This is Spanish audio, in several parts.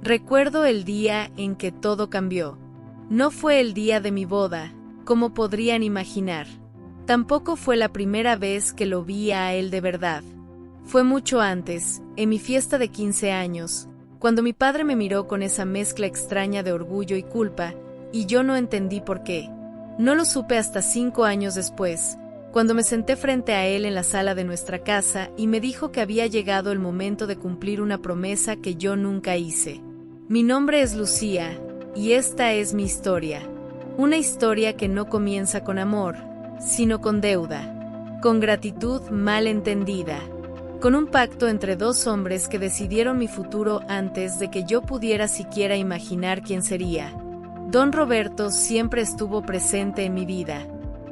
Recuerdo el día en que todo cambió. No fue el día de mi boda, como podrían imaginar. Tampoco fue la primera vez que lo vi a él de verdad. Fue mucho antes, en mi fiesta de 15 años, cuando mi padre me miró con esa mezcla extraña de orgullo y culpa, y yo no entendí por qué. No lo supe hasta 5 años después, cuando me senté frente a él en la sala de nuestra casa y me dijo que había llegado el momento de cumplir una promesa que yo nunca hice. Mi nombre es Lucía, y esta es mi historia. Una historia que no comienza con amor, sino con deuda, con gratitud mal entendida, con un pacto entre dos hombres que decidieron mi futuro antes de que yo pudiera siquiera imaginar quién sería. Don Roberto siempre estuvo presente en mi vida.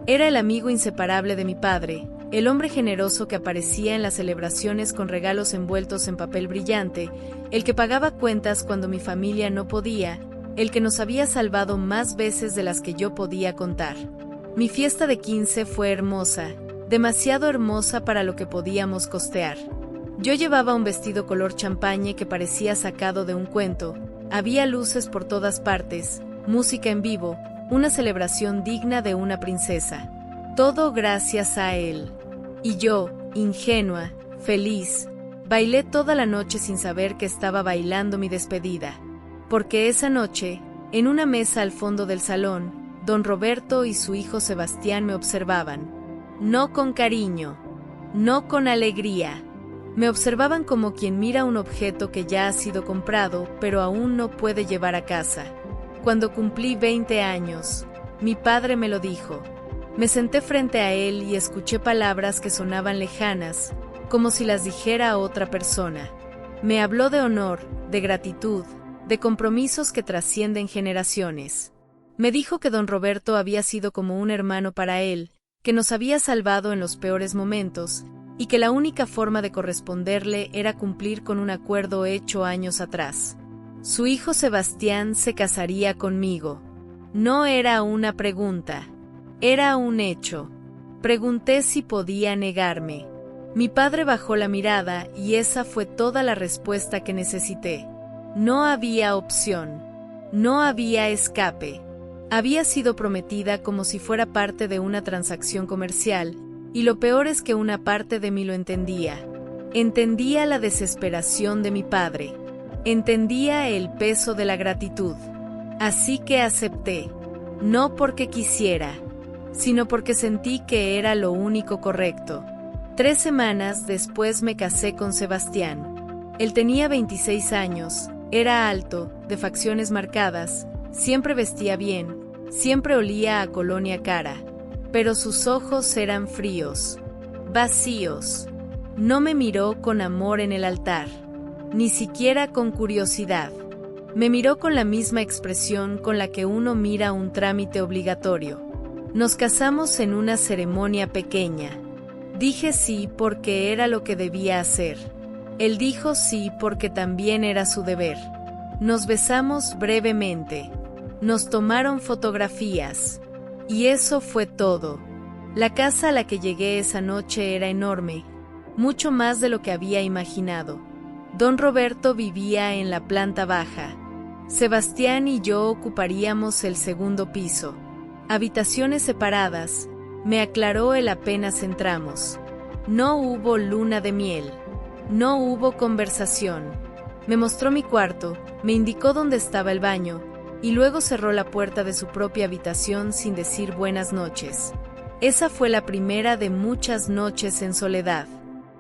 Era el amigo inseparable de mi padre, el hombre generoso que aparecía en las celebraciones con regalos envueltos en papel brillante, el que pagaba cuentas cuando mi familia no podía, el que nos había salvado más veces de las que yo podía contar. Mi fiesta de 15 fue hermosa, demasiado hermosa para lo que podíamos costear. Yo llevaba un vestido color champaña que parecía sacado de un cuento, había luces por todas partes, música en vivo, una celebración digna de una princesa. Todo gracias a él. Y yo, ingenua, feliz, bailé toda la noche sin saber que estaba bailando mi despedida. Porque esa noche, en una mesa al fondo del salón, don Roberto y su hijo Sebastián me observaban. No con cariño, no con alegría. Me observaban como quien mira un objeto que ya ha sido comprado, pero aún no puede llevar a casa. Cuando cumplí 20 años, mi padre me lo dijo. Me senté frente a él y escuché palabras que sonaban lejanas, como si las dijera a otra persona. Me habló de honor, de gratitud, de compromisos que trascienden generaciones. Me dijo que don Roberto había sido como un hermano para él, que nos había salvado en los peores momentos, y que la única forma de corresponderle era cumplir con un acuerdo hecho años atrás. Su hijo Sebastián se casaría conmigo. No era una pregunta, era un hecho. Pregunté si podía negarme. Mi padre bajó la mirada y esa fue toda la respuesta que necesité. No había opción. No había escape. Había sido prometida como si fuera parte de una transacción comercial, y lo peor es que una parte de mí lo entendía. Entendía la desesperación de mi padre. Entendía el peso de la gratitud. Así que acepté. No porque quisiera, sino porque sentí que era lo único correcto. 3 semanas después me casé con Sebastián. Él tenía 26 años, era alto, de facciones marcadas, siempre vestía bien, siempre olía a colonia cara, pero sus ojos eran fríos, vacíos. No me miró con amor en el altar, ni siquiera con curiosidad. Me miró con la misma expresión con la que uno mira un trámite obligatorio. Nos casamos en una ceremonia pequeña. Dije sí porque era lo que debía hacer. Él dijo sí porque también era su deber. Nos besamos brevemente. Nos tomaron fotografías. Y eso fue todo. La casa a la que llegué esa noche era enorme, mucho más de lo que había imaginado. Don Roberto vivía en la planta baja. Sebastián y yo ocuparíamos el segundo piso. Habitaciones separadas, me aclaró él apenas entramos. No hubo luna de miel. No hubo conversación. Me mostró mi cuarto, me indicó dónde estaba el baño, y luego cerró la puerta de su propia habitación sin decir buenas noches. Esa fue la primera de muchas noches en soledad.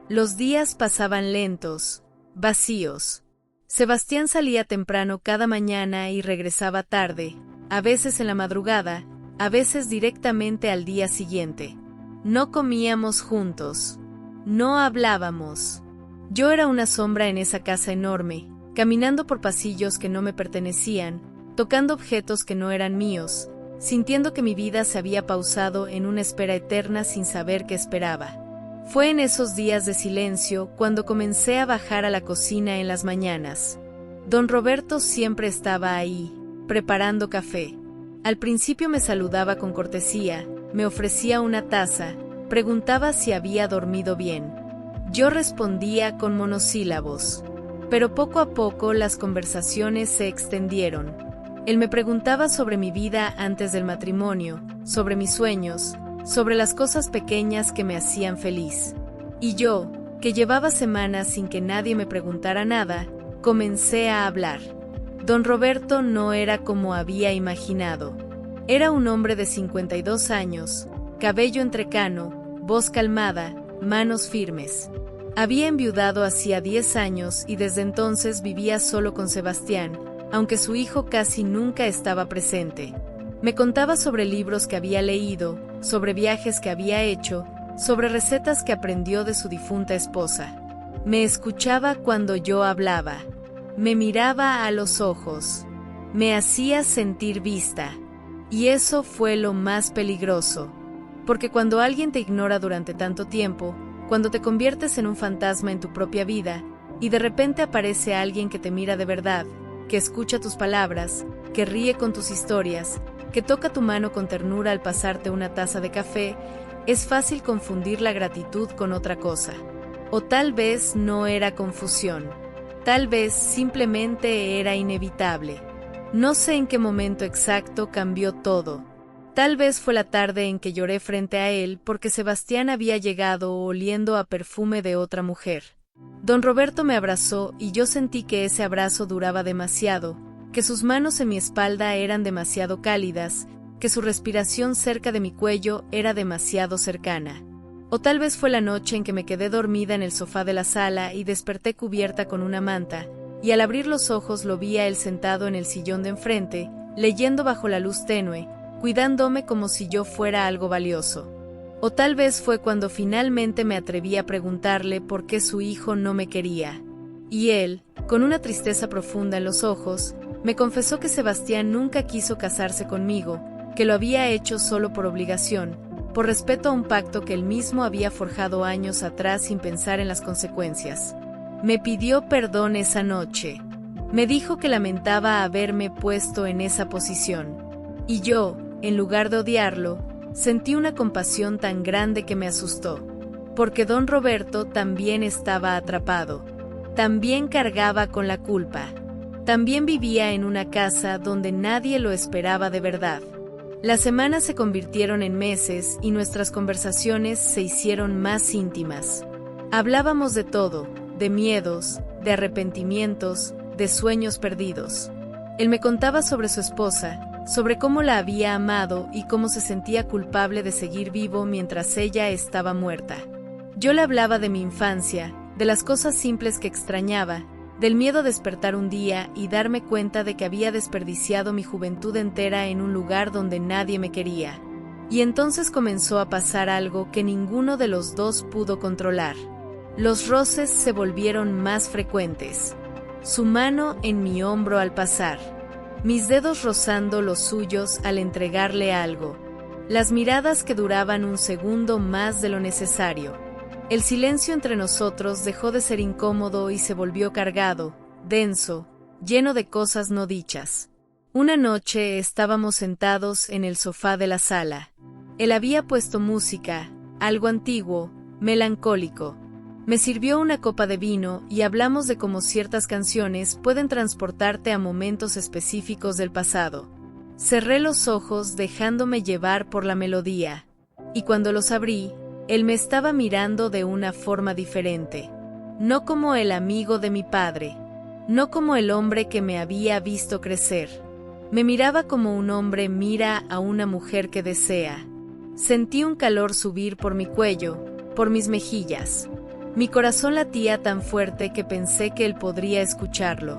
Los días pasaban lentos, vacíos. Sebastián salía temprano cada mañana y regresaba tarde, a veces en la madrugada, a veces directamente al día siguiente. No comíamos juntos. No hablábamos. Yo era una sombra en esa casa enorme, caminando por pasillos que no me pertenecían, tocando objetos que no eran míos, sintiendo que mi vida se había pausado en una espera eterna sin saber qué esperaba. Fue en esos días de silencio cuando comencé a bajar a la cocina en las mañanas. Don Roberto siempre estaba ahí, preparando café. Al principio me saludaba con cortesía, me ofrecía una taza, preguntaba si había dormido bien. Yo respondía con monosílabos. Pero poco a poco las conversaciones se extendieron. Él me preguntaba sobre mi vida antes del matrimonio, sobre mis sueños, sobre las cosas pequeñas que me hacían feliz. Y yo, que llevaba semanas sin que nadie me preguntara nada, comencé a hablar. Don Roberto no era como había imaginado. Era un hombre de 52 años, cabello entrecano, voz calmada, manos firmes. Había enviudado hacía 10 años y desde entonces vivía solo con Sebastián, aunque su hijo casi nunca estaba presente. Me contaba sobre libros que había leído, sobre viajes que había hecho, sobre recetas que aprendió de su difunta esposa. Me escuchaba cuando yo hablaba. Me miraba a los ojos. Me hacía sentir vista. Y eso fue lo más peligroso. Porque cuando alguien te ignora durante tanto tiempo, cuando te conviertes en un fantasma en tu propia vida, y de repente aparece alguien que te mira de verdad, que escucha tus palabras, que ríe con tus historias, que toca tu mano con ternura al pasarte una taza de café, es fácil confundir la gratitud con otra cosa. O tal vez no era confusión. Tal vez simplemente era inevitable. No sé en qué momento exacto cambió todo. Tal vez fue la tarde en que lloré frente a él porque Sebastián había llegado oliendo a perfume de otra mujer. Don Roberto me abrazó y yo sentí que ese abrazo duraba demasiado, que sus manos en mi espalda eran demasiado cálidas, que su respiración cerca de mi cuello era demasiado cercana. O tal vez fue la noche en que me quedé dormida en el sofá de la sala y desperté cubierta con una manta, y al abrir los ojos lo vi a él sentado en el sillón de enfrente, leyendo bajo la luz tenue, cuidándome como si yo fuera algo valioso. O tal vez fue cuando finalmente me atreví a preguntarle por qué su hijo no me quería. Y él, con una tristeza profunda en los ojos, me confesó que Sebastián nunca quiso casarse conmigo, que lo había hecho solo por obligación, por respeto a un pacto que él mismo había forjado años atrás sin pensar en las consecuencias. Me pidió perdón esa noche. Me dijo que lamentaba haberme puesto en esa posición. Y yo, en lugar de odiarlo, sentí una compasión tan grande que me asustó. Porque don Roberto también estaba atrapado. También cargaba con la culpa. También vivía en una casa donde nadie lo esperaba de verdad. Las semanas se convirtieron en meses y nuestras conversaciones se hicieron más íntimas. Hablábamos de todo, de miedos, de arrepentimientos, de sueños perdidos. Él me contaba sobre su esposa, sobre cómo la había amado y cómo se sentía culpable de seguir vivo mientras ella estaba muerta. Yo le hablaba de mi infancia, de las cosas simples que extrañaba, del miedo a despertar un día y darme cuenta de que había desperdiciado mi juventud entera en un lugar donde nadie me quería. Y entonces comenzó a pasar algo que ninguno de los dos pudo controlar. Los roces se volvieron más frecuentes. Su mano en mi hombro al pasar. Mis dedos rozando los suyos al entregarle algo. Las miradas que duraban un segundo más de lo necesario. El silencio entre nosotros dejó de ser incómodo y se volvió cargado, denso, lleno de cosas no dichas. Una noche estábamos sentados en el sofá de la sala. Él había puesto música, algo antiguo, melancólico. Me sirvió una copa de vino y hablamos de cómo ciertas canciones pueden transportarte a momentos específicos del pasado. Cerré los ojos dejándome llevar por la melodía, y cuando los abrí, él me estaba mirando de una forma diferente. No como el amigo de mi padre, no como el hombre que me había visto crecer. Me miraba como un hombre mira a una mujer que desea. Sentí un calor subir por mi cuello, por mis mejillas. Mi corazón latía tan fuerte que pensé que él podría escucharlo.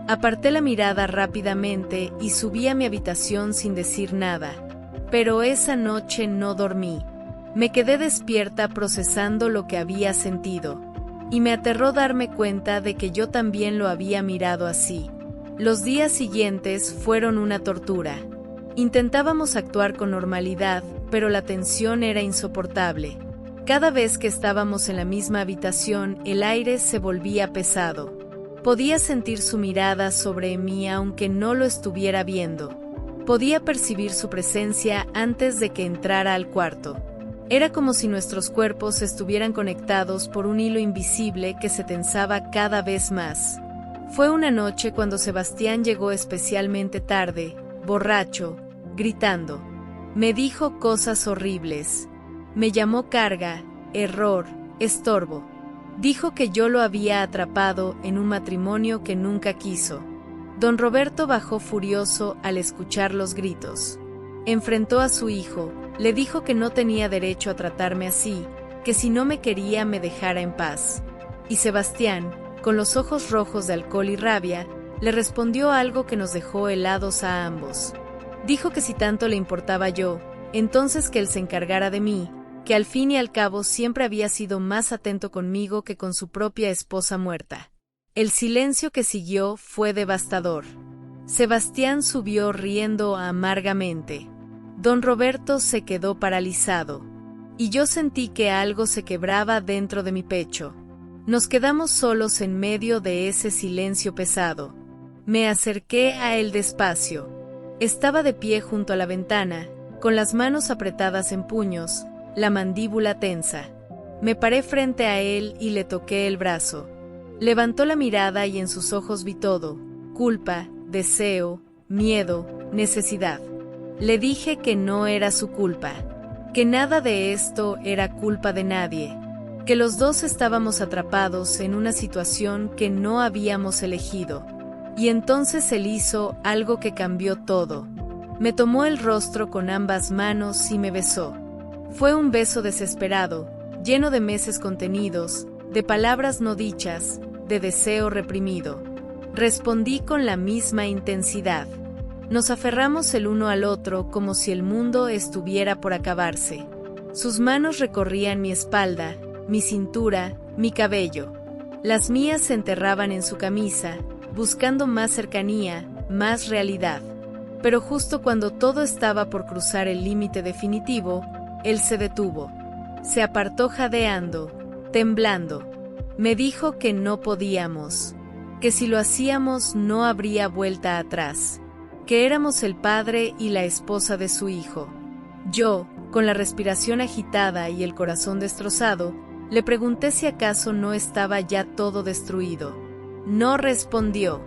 Aparté la mirada rápidamente y subí a mi habitación sin decir nada. Pero esa noche no dormí. Me quedé despierta procesando lo que había sentido. Y me aterró darme cuenta de que yo también lo había mirado así. Los días siguientes fueron una tortura. Intentábamos actuar con normalidad, pero la tensión era insoportable. Cada vez que estábamos en la misma habitación, el aire se volvía pesado. Podía sentir su mirada sobre mí aunque no lo estuviera viendo. Podía percibir su presencia antes de que entrara al cuarto. Era como si nuestros cuerpos estuvieran conectados por un hilo invisible que se tensaba cada vez más. Fue una noche cuando Sebastián llegó especialmente tarde, borracho, gritando. Me dijo cosas horribles. Me llamó carga, error, estorbo. Dijo que yo lo había atrapado en un matrimonio que nunca quiso. Don Roberto bajó furioso al escuchar los gritos. Enfrentó a su hijo, le dijo que no tenía derecho a tratarme así, que si no me quería me dejara en paz. Y Sebastián, con los ojos rojos de alcohol y rabia, le respondió algo que nos dejó helados a ambos. Dijo que si tanto le importaba yo, entonces que él se encargara de mí, que al fin y al cabo siempre había sido más atento conmigo que con su propia esposa muerta. El silencio que siguió fue devastador. Sebastián subió riendo amargamente. Don Roberto se quedó paralizado. Y yo sentí que algo se quebraba dentro de mi pecho. Nos quedamos solos en medio de ese silencio pesado. Me acerqué a él despacio. Estaba de pie junto a la ventana, con las manos apretadas en puños, la mandíbula tensa. Me paré frente a él y le toqué el brazo. Levantó la mirada y en sus ojos vi todo: culpa, deseo, miedo, necesidad. Le dije que no era su culpa, que nada de esto era culpa de nadie, que los dos estábamos atrapados en una situación que no habíamos elegido. Y entonces él hizo algo que cambió todo. Me tomó el rostro con ambas manos y me besó. Fue un beso desesperado, lleno de meses contenidos, de palabras no dichas, de deseo reprimido. Respondí con la misma intensidad. Nos aferramos el uno al otro como si el mundo estuviera por acabarse. Sus manos recorrían mi espalda, mi cintura, mi cabello. Las mías se enterraban en su camisa, buscando más cercanía, más realidad. Pero justo cuando todo estaba por cruzar el límite definitivo, él se detuvo. Se apartó jadeando, temblando. Me dijo que no podíamos, que si lo hacíamos no habría vuelta atrás, que éramos el padre y la esposa de su hijo. Yo, con la respiración agitada y el corazón destrozado, le pregunté si acaso no estaba ya todo destruido. No respondió.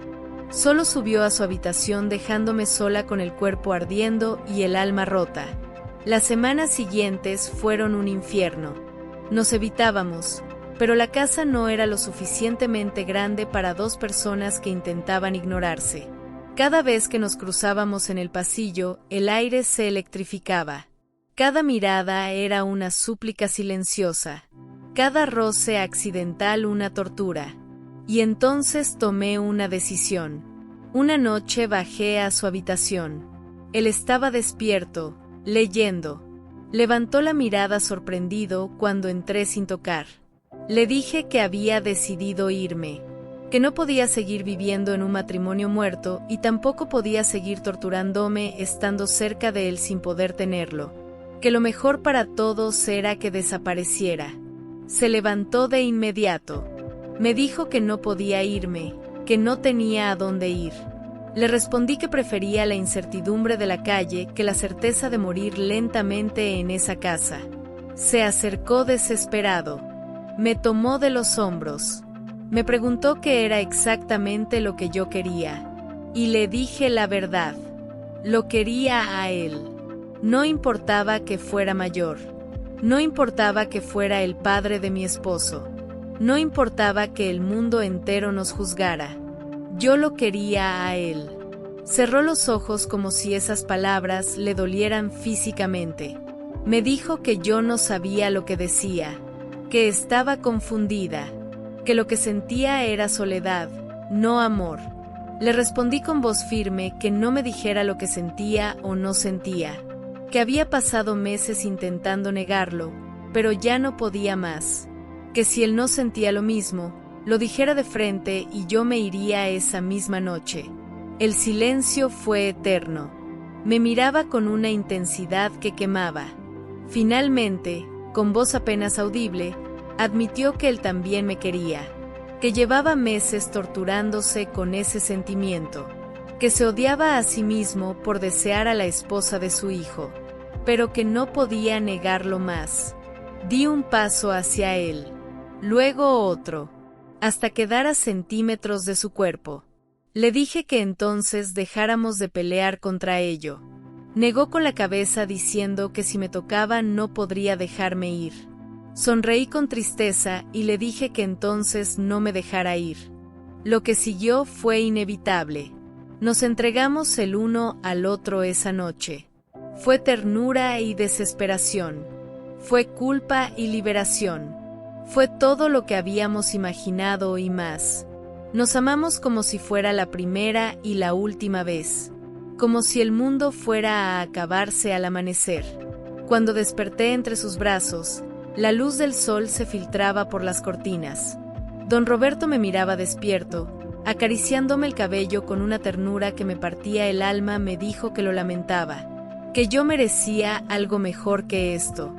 Solo subió a su habitación dejándome sola con el cuerpo ardiendo y el alma rota. Las semanas siguientes fueron un infierno. Nos evitábamos, pero la casa no era lo suficientemente grande para dos personas que intentaban ignorarse. Cada vez que nos cruzábamos en el pasillo, el aire se electrificaba. Cada mirada era una súplica silenciosa. Cada roce accidental una tortura. Y entonces tomé una decisión. Una noche bajé a su habitación. Él estaba despierto, leyendo. Levantó la mirada sorprendido cuando entré sin tocar. Le dije que había decidido irme, que no podía seguir viviendo en un matrimonio muerto y tampoco podía seguir torturándome estando cerca de él sin poder tenerlo, que lo mejor para todos era que desapareciera. Se levantó de inmediato. Me dijo que no podía irme, que no tenía a dónde ir. Le respondí que prefería la incertidumbre de la calle que la certeza de morir lentamente en esa casa. Se acercó desesperado. Me tomó de los hombros. Me preguntó qué era exactamente lo que yo quería. Y le dije la verdad. Lo quería a él. No importaba que fuera mayor. No importaba que fuera el padre de mi esposo. No importaba que el mundo entero nos juzgara. Yo lo quería a él. Cerró los ojos como si esas palabras le dolieran físicamente. Me dijo que yo no sabía lo que decía, que estaba confundida, que lo que sentía era soledad, no amor. Le respondí con voz firme que no me dijera lo que sentía o no sentía, que había pasado meses intentando negarlo, pero ya no podía más, que si él no sentía lo mismo, lo dijera de frente y yo me iría esa misma noche. El silencio fue eterno. Me miraba con una intensidad que quemaba. Finalmente, con voz apenas audible, admitió que él también me quería, que llevaba meses torturándose con ese sentimiento, que se odiaba a sí mismo por desear a la esposa de su hijo, pero que no podía negarlo más. Di un paso hacia él, luego otro. hasta quedar a centímetros de su cuerpo. Le dije que entonces dejáramos de pelear contra ello. Negó con la cabeza diciendo que si me tocaba no podría dejarme ir. Sonreí con tristeza y le dije que entonces no me dejara ir. Lo que siguió fue inevitable. Nos entregamos el uno al otro esa noche. Fue ternura y desesperación. Fue culpa y liberación. Fue todo lo que habíamos imaginado y más. Nos amamos como si fuera la primera y la última vez. Como si el mundo fuera a acabarse al amanecer. Cuando desperté entre sus brazos, la luz del sol se filtraba por las cortinas. Don Roberto me miraba despierto, acariciándome el cabello con una ternura que me partía el alma. Me dijo que lo lamentaba, que yo merecía algo mejor que esto.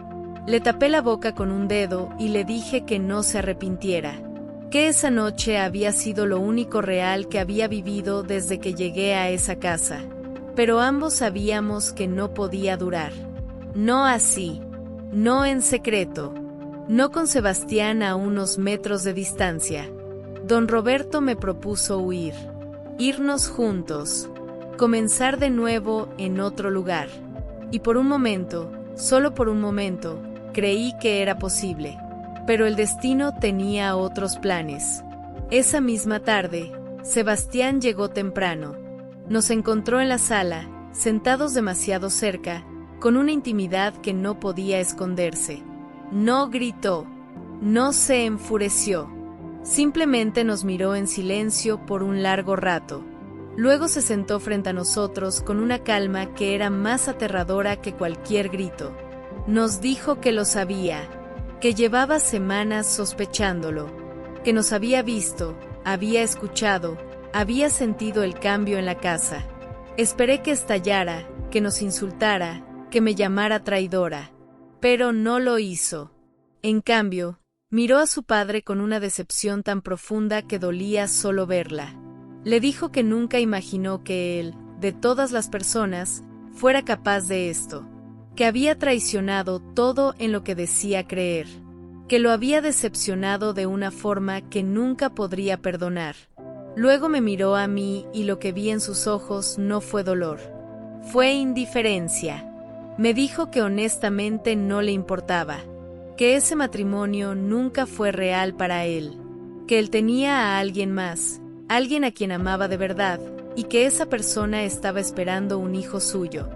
Le tapé la boca con un dedo y le dije que no se arrepintiera, que esa noche había sido lo único real que había vivido desde que llegué a esa casa. Pero ambos sabíamos que no podía durar. No así, no en secreto, no con Sebastián a unos metros de distancia. Don Roberto me propuso huir, irnos juntos, comenzar de nuevo en otro lugar. Y por un momento, solo por un momento, creí que era posible. Pero el destino tenía otros planes. Esa misma tarde, Sebastián llegó temprano. Nos encontró en la sala, sentados demasiado cerca, con una intimidad que no podía esconderse. No gritó, no se enfureció. Simplemente nos miró en silencio por un largo rato. Luego se sentó frente a nosotros con una calma que era más aterradora que cualquier grito. Nos dijo que lo sabía, que llevaba semanas sospechándolo, que nos había visto, había escuchado, había sentido el cambio en la casa. Esperé que estallara, que nos insultara, que me llamara traidora. Pero no lo hizo. En cambio, miró a su padre con una decepción tan profunda que dolía solo verla. Le dijo que nunca imaginó que él, de todas las personas, fuera capaz de esto, que había traicionado todo en lo que decía creer, que lo había decepcionado de una forma que nunca podría perdonar. Luego me miró a mí y lo que vi en sus ojos no fue dolor, fue indiferencia. Me dijo que honestamente no le importaba, que ese matrimonio nunca fue real para él, que él tenía a alguien más, alguien a quien amaba de verdad, y que esa persona estaba esperando un hijo suyo,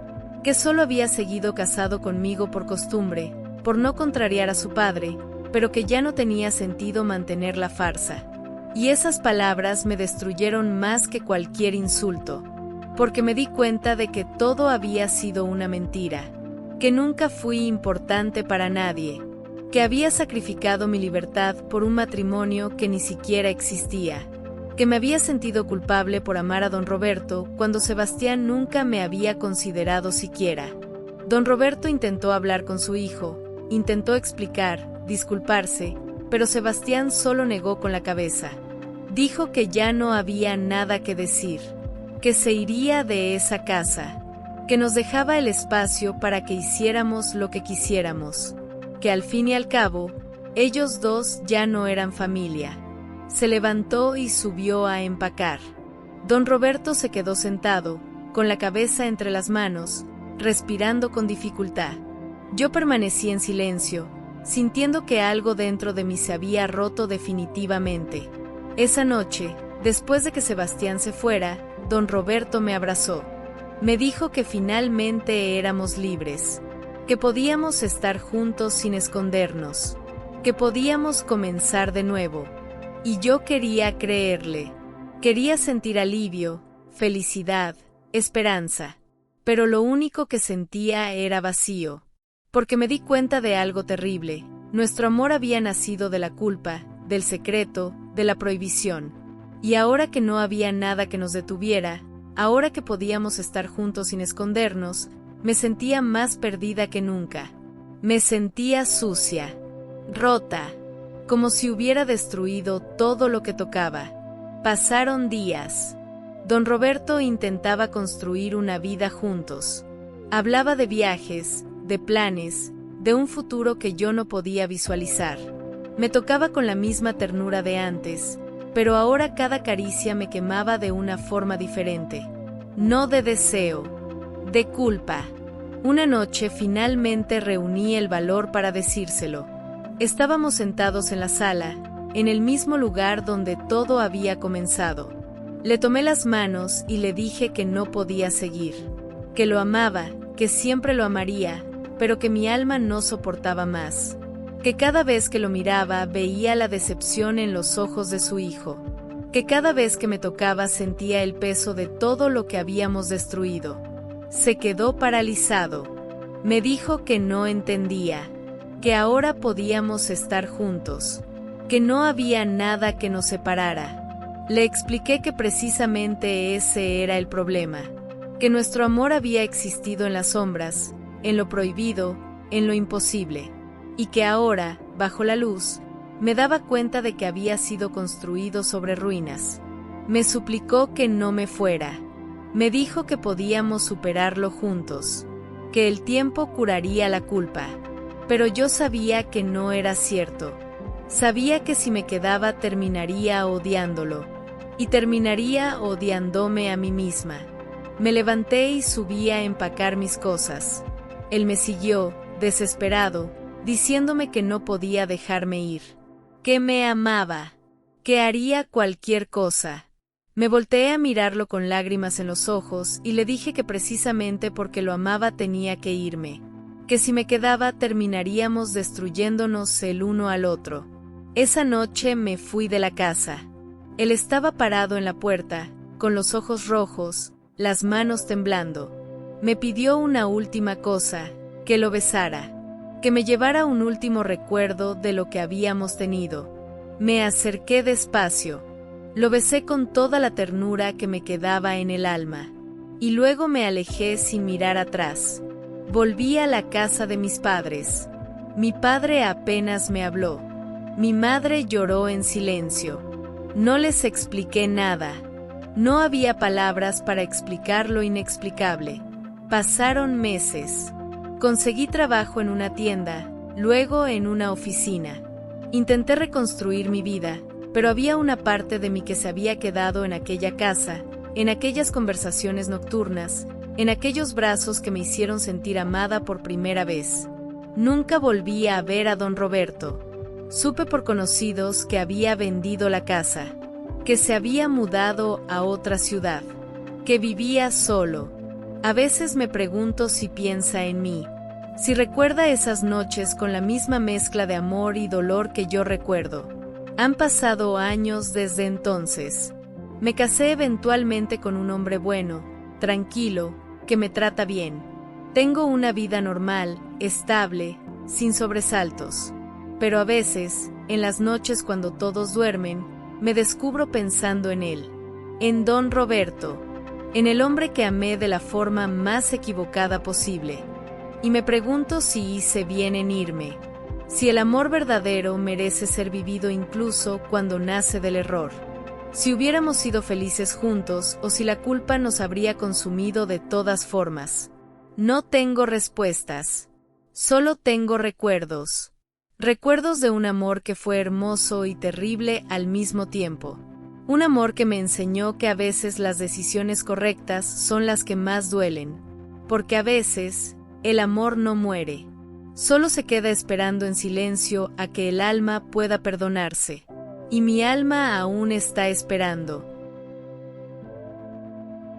que solo había seguido casado conmigo por costumbre, por no contrariar a su padre, pero que ya no tenía sentido mantener la farsa. Y esas palabras me destruyeron más que cualquier insulto, porque me di cuenta de que todo había sido una mentira, que nunca fui importante para nadie, que había sacrificado mi libertad por un matrimonio que ni siquiera existía, que me había sentido culpable por amar a don Roberto cuando Sebastián nunca me había considerado siquiera. Don Roberto intentó hablar con su hijo, intentó explicar, disculparse, pero Sebastián solo negó con la cabeza. Dijo que ya no había nada que decir, que se iría de esa casa, que nos dejaba el espacio para que hiciéramos lo que quisiéramos, que al fin y al cabo, ellos dos ya no eran familia. Se levantó y subió a empacar. Don Roberto se quedó sentado, con la cabeza entre las manos, respirando con dificultad. Yo permanecí en silencio, sintiendo que algo dentro de mí se había roto definitivamente. Esa noche, después de que Sebastián se fuera, don Roberto me abrazó. Me dijo que finalmente éramos libres, que podíamos estar juntos sin escondernos, que podíamos comenzar de nuevo. Y yo quería creerle. Quería sentir alivio, felicidad, esperanza. Pero lo único que sentía era vacío. Porque me di cuenta de algo terrible. Nuestro amor había nacido de la culpa, del secreto, de la prohibición. Y ahora que no había nada que nos detuviera, ahora que podíamos estar juntos sin escondernos, me sentía más perdida que nunca. Me sentía sucia, rota, como si hubiera destruido todo lo que tocaba. Pasaron días. Don Roberto intentaba construir una vida juntos. Hablaba de viajes, de planes, de un futuro que yo no podía visualizar. Me tocaba con la misma ternura de antes, pero ahora cada caricia me quemaba de una forma diferente. No de deseo, de culpa. Una noche finalmente reuní el valor para decírselo. Estábamos sentados en la sala, en el mismo lugar donde todo había comenzado. Le tomé las manos y le dije que no podía seguir, que lo amaba, que siempre lo amaría, pero que mi alma no soportaba más, que cada vez que lo miraba veía la decepción en los ojos de su hijo, que cada vez que me tocaba sentía el peso de todo lo que habíamos destruido. Se quedó paralizado. Me dijo que no entendía, que ahora podíamos estar juntos, que no había nada que nos separara. Le expliqué que precisamente ese era el problema, que nuestro amor había existido en las sombras, en lo prohibido, en lo imposible, y que ahora, bajo la luz, me daba cuenta de que había sido construido sobre ruinas. Me suplicó que no me fuera. Me dijo que podíamos superarlo juntos, que el tiempo curaría la culpa. Pero yo sabía que no era cierto. Sabía que si me quedaba terminaría odiándolo, y terminaría odiándome a mí misma. Me levanté y subí a empacar mis cosas. Él me siguió, desesperado, diciéndome que no podía dejarme ir, que me amaba, que haría cualquier cosa. Me volteé a mirarlo con lágrimas en los ojos y le dije que precisamente porque lo amaba tenía que irme, que si me quedaba terminaríamos destruyéndonos el uno al otro. Esa noche me fui de la casa. Él estaba parado en la puerta, con los ojos rojos, las manos temblando. Me pidió una última cosa, que lo besara, que me llevara un último recuerdo de lo que habíamos tenido. Me acerqué despacio. Lo besé con toda la ternura que me quedaba en el alma, y luego me alejé sin mirar atrás. Volví a la casa de mis padres. Mi padre apenas me habló. Mi madre lloró en silencio. No les expliqué nada. No había palabras para explicar lo inexplicable. Pasaron meses. Conseguí trabajo en una tienda, luego en una oficina. Intenté reconstruir mi vida, pero había una parte de mí que se había quedado en aquella casa, en aquellas conversaciones nocturnas, en aquellos brazos que me hicieron sentir amada por primera vez. Nunca volví a ver a don Roberto. Supe por conocidos que había vendido la casa, que se había mudado a otra ciudad, que vivía solo. A veces me pregunto si piensa en mí, si recuerda esas noches con la misma mezcla de amor y dolor que yo recuerdo. Han pasado años desde entonces. Me casé eventualmente con un hombre bueno, tranquilo, que me trata bien. Tengo una vida normal, estable, sin sobresaltos. Pero a veces, en las noches cuando todos duermen, me descubro pensando en él, en don Roberto, en el hombre que amé de la forma más equivocada posible. Y me pregunto si hice bien en irme. Si el amor verdadero merece ser vivido incluso cuando nace del error. Si hubiéramos sido felices juntos o si la culpa nos habría consumido de todas formas. No tengo respuestas. Solo tengo recuerdos. Recuerdos de un amor que fue hermoso y terrible al mismo tiempo. Un amor que me enseñó que a veces las decisiones correctas son las que más duelen. Porque a veces, el amor no muere. Solo se queda esperando en silencio a que el alma pueda perdonarse. Y mi alma aún está esperando.